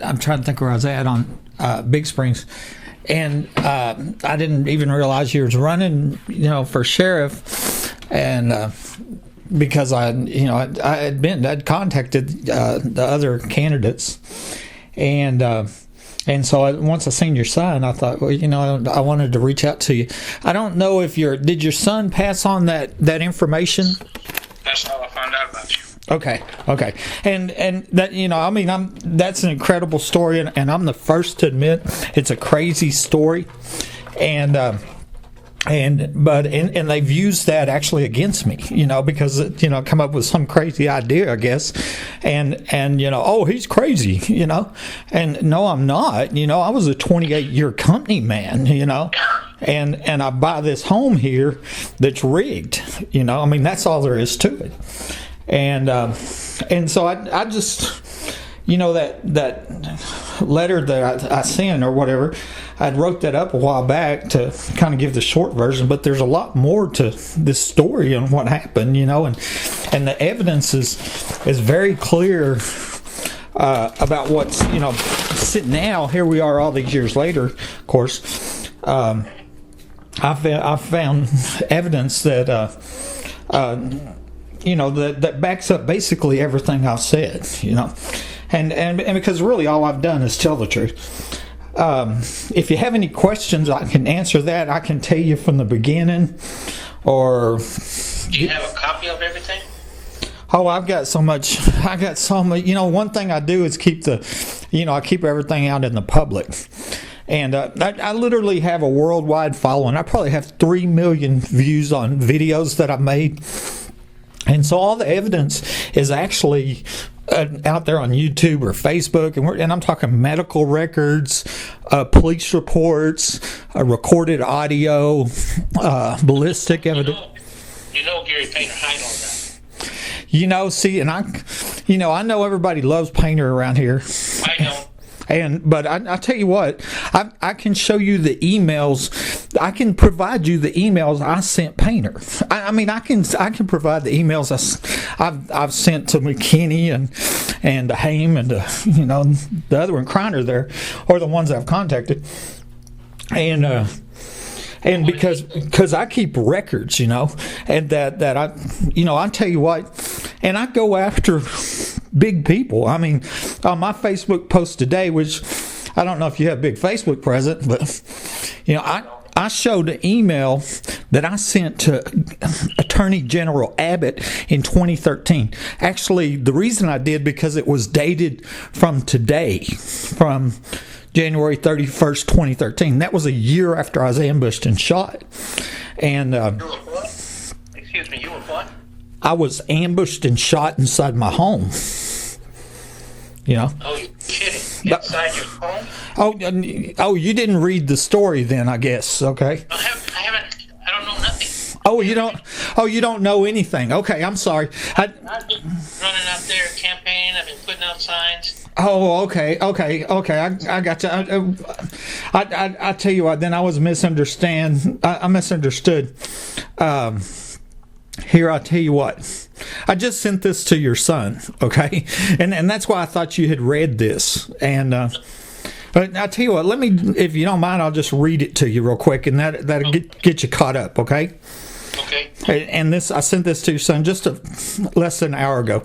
I'm trying to think where I was at on Big Springs, and I didn't even realize you was running, for sheriff, and because I'd contacted the other candidates, and so once I seen your son, I thought, well, I wanted to reach out to you. I don't know if did your son pass on that information? That's how I found out about you. Okay, and that that's an incredible story, and I'm the first to admit it's a crazy story, and they've used that actually against me, because come up with some crazy idea, I guess, and oh, he's crazy, and no, I'm not, I was a 28-year company man, and I buy this home here that's rigged, that's all there is to it. And so I just, that letter that I sent or whatever, I wrote that up a while back to kind of give the short version, but there's a lot more to this story and what happened, and the evidence is very clear about what's, now here we are all these years later, of course. I found evidence that that backs up basically everything I've said, and because really all I've done is tell the truth. If you have any questions, I can answer that. I can tell you from the beginning, or do you have a copy of everything? Oh, I've got so much. One thing I do is keep I keep everything out in the public. And I literally have a worldwide following. I probably have 3 million views on videos that I've made. And so all the evidence is actually out there on YouTube or Facebook, and I'm talking medical records, police reports, recorded audio, ballistic evidence. Gary Painter hide all that. See, and I know everybody loves Painter around here. I don't. But I tell you what, I can show you the emails. I can provide you the emails I sent Painter. I can provide the emails I've sent to McKinney and to Haim and to, the other one, Kreiner there, or the ones I've contacted, and because I keep records, and that I tell you what, and I go after big people. On my Facebook post today, which I don't know if you have a big Facebook presence, but I showed an email that I sent to Attorney General Abbott in 2013. Actually, the reason I did, because it was dated from today, from January 31st, 2013. That was a year after I was ambushed and shot. And you were what? Excuse me, you were what? I was ambushed and shot inside my home. Oh, you're kidding. Inside your home? Oh, you didn't read the story then, I guess. Okay. I haven't. I don't know nothing. Oh, you don't. Oh, you don't know anything. Okay, I'm sorry. I've been running out there campaigning. I've been putting out signs. Oh, okay. I got you. I tell you what. Then I was misunderstood. Here, I'll tell you what. I just sent this to your son, okay? And that's why I thought you had read this. And but I'll tell you what, let me, if you don't mind, I'll just read it to you real quick, and that'll get you caught up, okay? Okay. And I sent this to your son just less than an hour ago.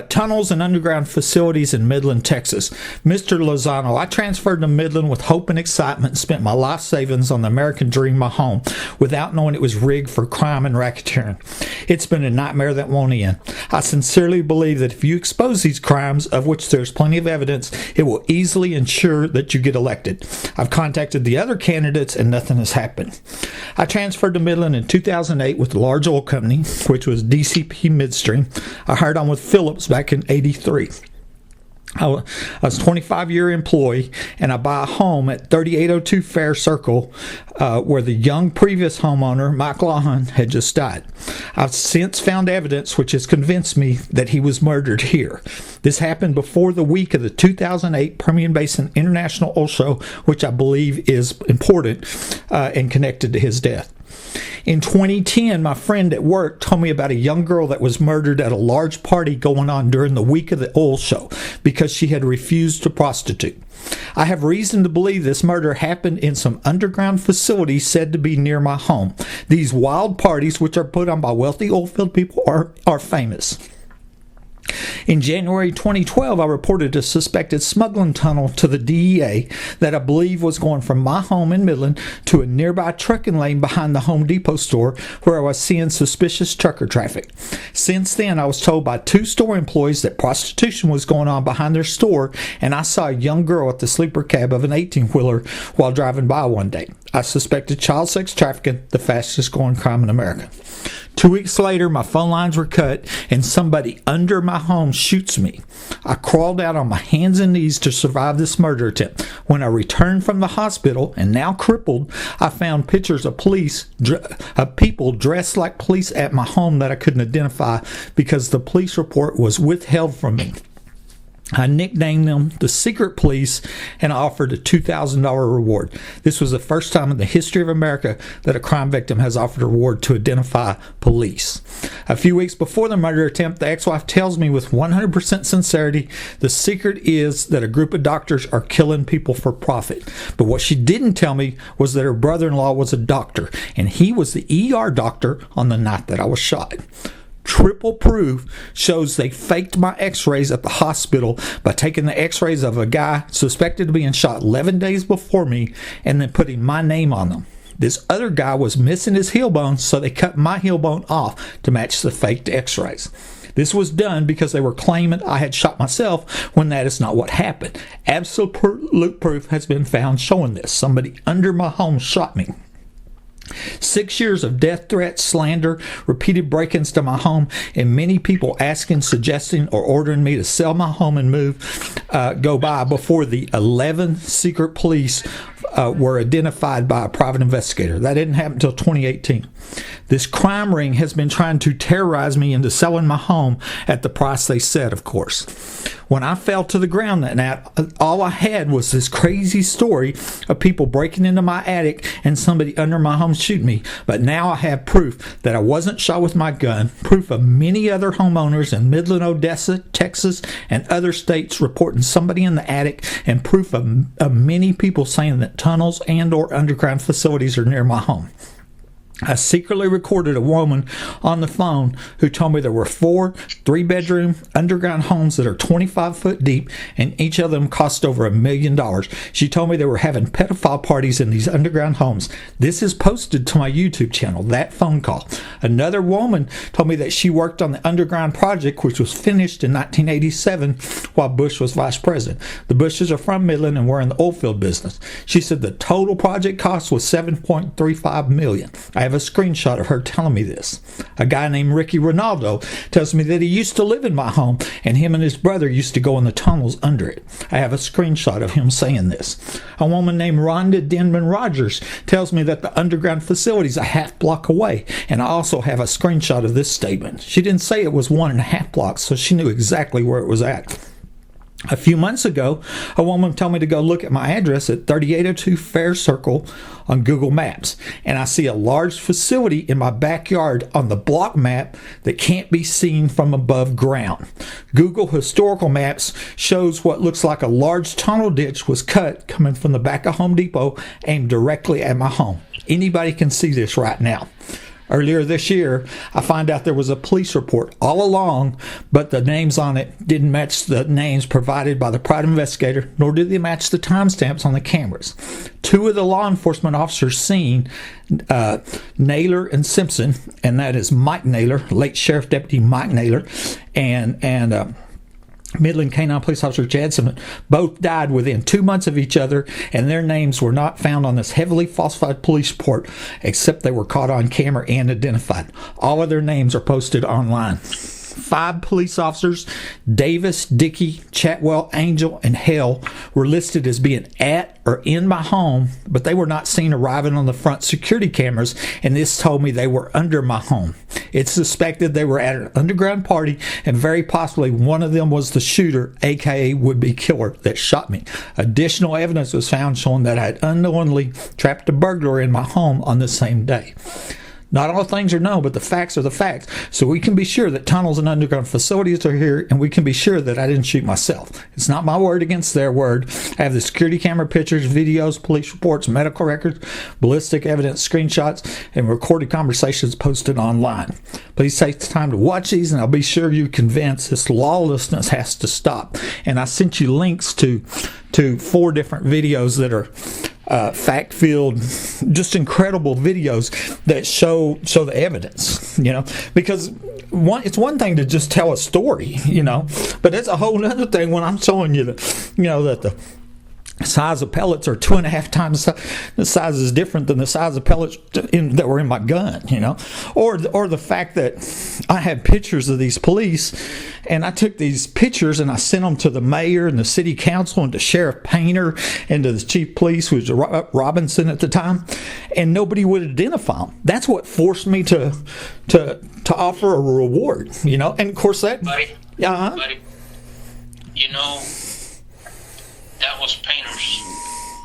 Tunnels and underground facilities in Midland, Texas. Mr. Lozano, I transferred to Midland with hope and excitement and spent my life savings on the American dream, my home, without knowing it was rigged for crime and racketeering. It's been a nightmare that won't end. I sincerely believe that if you expose these crimes, of which there's plenty of evidence, it will easily ensure that you get elected. I've contacted the other candidates and nothing has happened. I transferred to Midland in 2008 with a large oil company, which was DCP Midstream. I hired on with Phillips back in '83. I was a 25-year employee, and I buy a home at 3802 Fair Circle, where the young previous homeowner, Mike Lawhon, had just died. I've since found evidence which has convinced me that he was murdered here. This happened before the week of the 2008 Permian Basin International Oil Show, which I believe is important and connected to his death. In 2010, my friend at work told me about a young girl that was murdered at a large party going on during the week of the oil show because she had refused to prostitute. I have reason to believe this murder happened in some underground facility said to be near my home. These wild parties, which are put on by wealthy oilfield people, are famous. In January 2012, I reported a suspected smuggling tunnel to the DEA that I believe was going from my home in Midland to a nearby trucking lane behind the Home Depot store where I was seeing suspicious trucker traffic. Since then, I was told by 2 store employees that prostitution was going on behind their store, and I saw a young girl at the sleeper cab of an 18-wheeler while driving by one day. I suspected child sex trafficking, the fastest growing crime in America. 2 weeks later, my phone lines were cut and somebody under my home shoots me. I crawled out on my hands and knees to survive this murder attempt. When I returned from the hospital and now crippled, I found pictures of people dressed like police at my home that I couldn't identify because the police report was withheld from me. I nicknamed them the Secret Police and I offered a $2,000 reward. This was the first time in the history of America that a crime victim has offered a reward to identify police. A few weeks before the murder attempt, the ex-wife tells me with 100% sincerity the secret is that a group of doctors are killing people for profit. But what she didn't tell me was that her brother-in-law was a doctor, and he was the ER doctor on the night that I was shot. Triple proof shows they faked my x-rays at the hospital by taking the x-rays of a guy suspected of being shot 11 days before me and then putting my name on them. This other guy was missing his heel bone, so they cut my heel bone off to match the faked x-rays. This was done because they were claiming I had shot myself when that is not what happened. Absolute proof has been found showing this. Somebody under my home shot me. 6 years of death threats, slander, repeated break-ins to my home, and many people asking, suggesting, or ordering me to sell my home and move go by before the 11 secret police were identified by a private investigator. That didn't happen until 2018. This crime ring has been trying to terrorize me into selling my home at the price they said, of course. When I fell to the ground that night, all I had was this crazy story of people breaking into my attic and somebody under my home shooting me. But now I have proof that I wasn't shot with my gun, proof of many other homeowners in Midland, Odessa, Texas, and other states reporting somebody in the attic, and proof of many people saying that tunnels and or underground facilities are near my home. I secretly recorded a woman on the phone who told me there were 4 3-bedroom underground homes that are 25 foot deep, and each of them cost over $1 million. She told me they were having pedophile parties in these underground homes. This is posted to my YouTube channel, that phone call. Another woman told me that she worked on the underground project, which was finished in 1987 while Bush was vice president. The Bushes are from Midland and were in the oilfield business. She said the total project cost was $7.35 million. I have a screenshot of her telling me this. A guy named Ricky Ronaldo tells me that he used to live in my home and him and his brother used to go in the tunnels under it. I have a screenshot of him saying this. A woman named Rhonda Denman Rogers tells me that the underground facility is a half block away, and I also have a screenshot of this statement. She didn't say it was 1.5 blocks, so she knew exactly where it was at. A few months ago, a woman told me to go look at my address at 3802 Fair Circle on Google Maps, and I see a large facility in my backyard on the block map that can't be seen from above ground. Google Historical Maps shows what looks like a large tunnel ditch was cut coming from the back of Home Depot aimed directly at my home. Anybody can see this right now. Earlier this year, I found out there was a police report all along, but the names on it didn't match the names provided by the private investigator, nor did they match the timestamps on the cameras. 2 of the law enforcement officers seen, Naylor and Simpson, and that is Mike Naylor, late Sheriff Deputy Mike Naylor, and Midland Canine Police Officer Chad Simpson, both died within 2 months of each other, and their names were not found on this heavily falsified police report, except they were caught on camera and identified. All of their names are posted online. 5 police officers, Davis, Dickey, Chatwell, Angel, and Hale, were listed as being at or in my home, but they were not seen arriving on the front security cameras, and this told me they were under my home. It's suspected they were at an underground party, and very possibly one of them was the shooter, aka would-be killer, that shot me. Additional evidence was found showing that I had unknowingly trapped a burglar in my home on the same day. Not all things are known, but the facts are the facts. So we can be sure that tunnels and underground facilities are here, and we can be sure that I didn't shoot myself. It's not my word against their word. I have the security camera pictures, videos, police reports, medical records, ballistic evidence, screenshots, and recorded conversations posted online. Please take the time to watch these, and I'll be sure you're convinced this lawlessness has to stop. And I sent you links to 4 different videos that are fact-filled, just incredible videos that show the evidence, because it's one thing to just tell a story, but it's a whole other thing when I'm showing you that the size of pellets are 2.5 times the size is different than the size of pellets that were in my gun, or the fact that I had pictures of these police, and I took these pictures and I sent them to the mayor and the city council and to Sheriff Painter and to the chief of police, who was Robinson at the time, and nobody would identify them. That's what forced me to offer a reward, and of course that, buddy, that was Painter's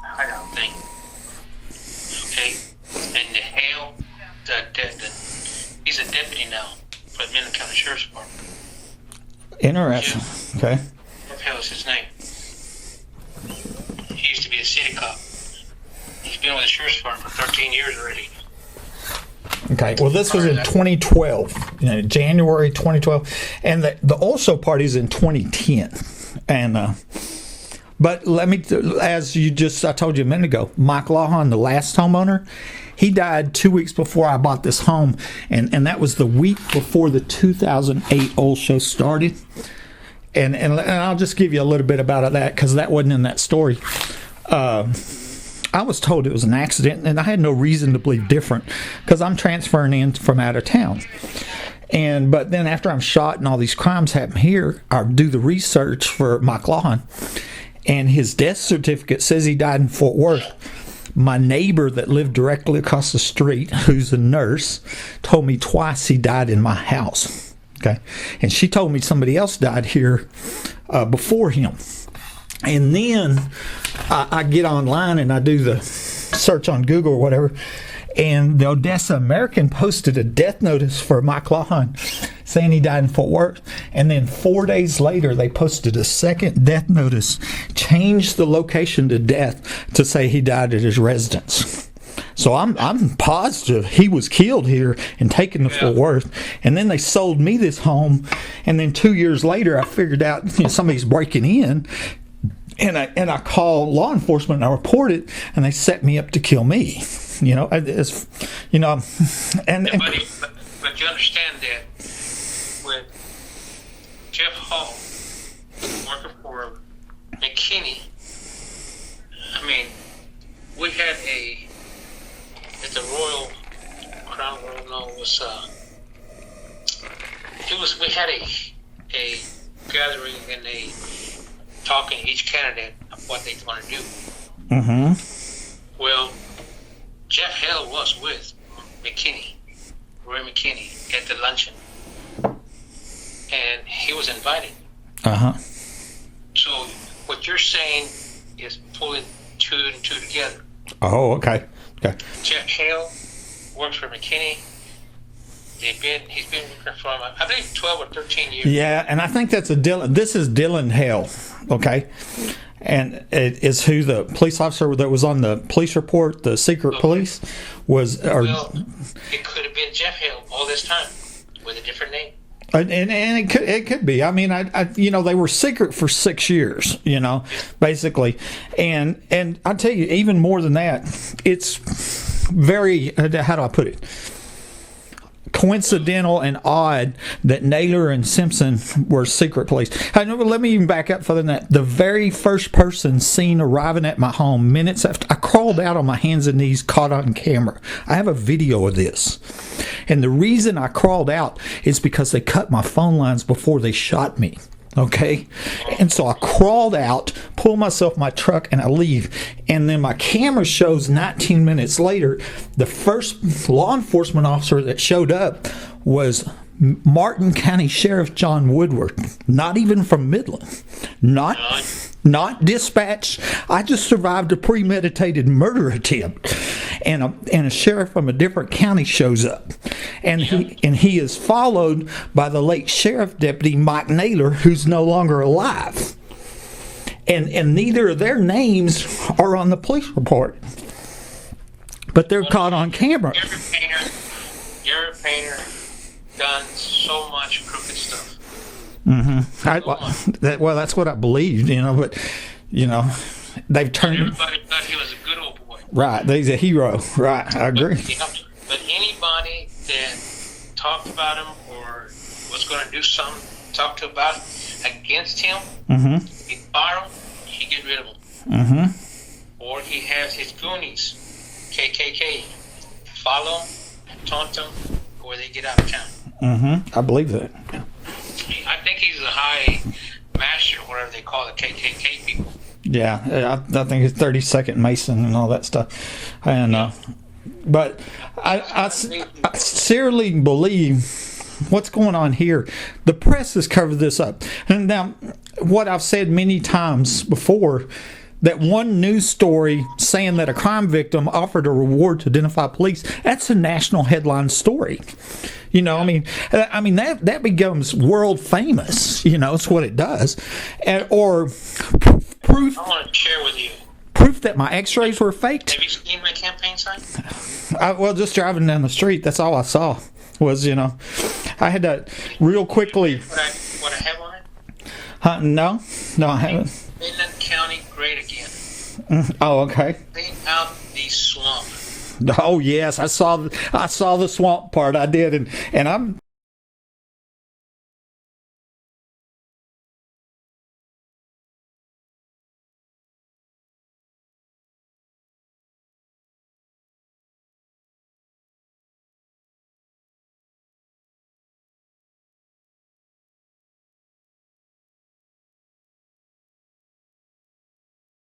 hideout thing. Okay? And the Hale, he's a deputy now for the Midland County Sheriff's Department. Interesting. Okay. What the hell is his name? He used to be a city cop. He's been with the Sheriff's Department for 13 years already. Okay, well, this was in 2012, January 2012, and the also party's in 2010, and but let me, as I told you a minute ago, Mike Lawhon, the last homeowner, he died 2 weeks before I bought this home, and that was the week before the 2008 oil show started, and I'll just give you a little bit about that, because that wasn't in that story. I was told it was an accident, and I had no reason to believe different, because I'm transferring in from out of town. But then after I'm shot and all these crimes happen here, I do the research for Mike Lawhon, and his death certificate says he died in Fort Worth. My neighbor that lived directly across the street, who's a nurse, told me twice he died in my house. Okay, and she told me somebody else died here before him. And then I get online and I do the search on Google or whatever, and the Odessa American posted a death notice for Mike Lawhon saying he died in Fort Worth. And then 4 days later, they posted a second death notice, changed the location to death to say he died at his residence. So I'm positive he was killed here and taken to Fort Worth. And then they sold me this home. And then 2 years later, I figured out somebody's breaking in. And I call law enforcement and I report it, and they set me up to kill me. But you understand that with Jeff Hall working for McKinney, I mean, we had at the Royal Crown Royal, we had a gathering and talking each candidate of what they want to do. Mm-hmm. Well, Jeff Hale was with McKinney, Rory McKinney, at the luncheon, and he was invited. Uh-huh. So what you're saying is pulling 2 and 2 together. Oh, okay. Jeff Hale works for McKinney. He's been working for, I believe, 12 or 13 years. Yeah, and I think that's this is Dylan Hale, okay? And it is who the police officer that was on the police report, the secret police, was. Well, it could have been Jeff Hale all this time with a different name. And it could be. I mean, I they were secret for 6 years, basically. And I tell you, even more than that, it's very, how do I put it? Coincidental and odd that Naylor and Simpson were secret police. Let me even back up further than that. The very first person seen arriving at my home minutes after, I crawled out on my hands and knees, caught on camera. I have a video of this. And the reason I crawled out is because they cut my phone lines before they shot me. Okay? And so I crawled out, pulled myself in my truck, and I leave. And then my camera shows 19 minutes later, the first law enforcement officer that showed up was Martin County Sheriff John Woodward, not even from Midland, not dispatched. I just survived a premeditated murder attempt, and a sheriff from a different county shows up, and he is followed by the late Sheriff Deputy Mike Naylor, who's no longer alive, and neither of their names are on the police report, but they're caught on camera. Gary Painter done so much crooked stuff. Well, that's what I believed, but they've turned. Everybody thought he was a good old boy. Right, he's a hero. Right, I agree. But anybody that talked about him or was going to do something, talk about against him, he fire him, he get rid of him. Or he has his goonies, KKK, follow him, taunt them, or they get out of town. I believe that. I think he's a high master, whatever they call the KKK people. Yeah, I think it's 32nd Mason and all that stuff. And but I sincerely believe what's going on here. The press has covered this up. And now, what I've said many times before, that one news story saying that a crime victim offered a reward to identify police, that's a national headline story. I mean that becomes world famous. It's what it does. Or proof. I want to share with you. Proof that my X-rays were faked. Have you seen my campaign sign? Just driving down the street, that's all I saw. Was I had to real quickly. What I have on it? No, I haven't. Midland County great again. Oh, okay. Clean out the swamp. Oh yes, I saw the swamp part. I did, and I'm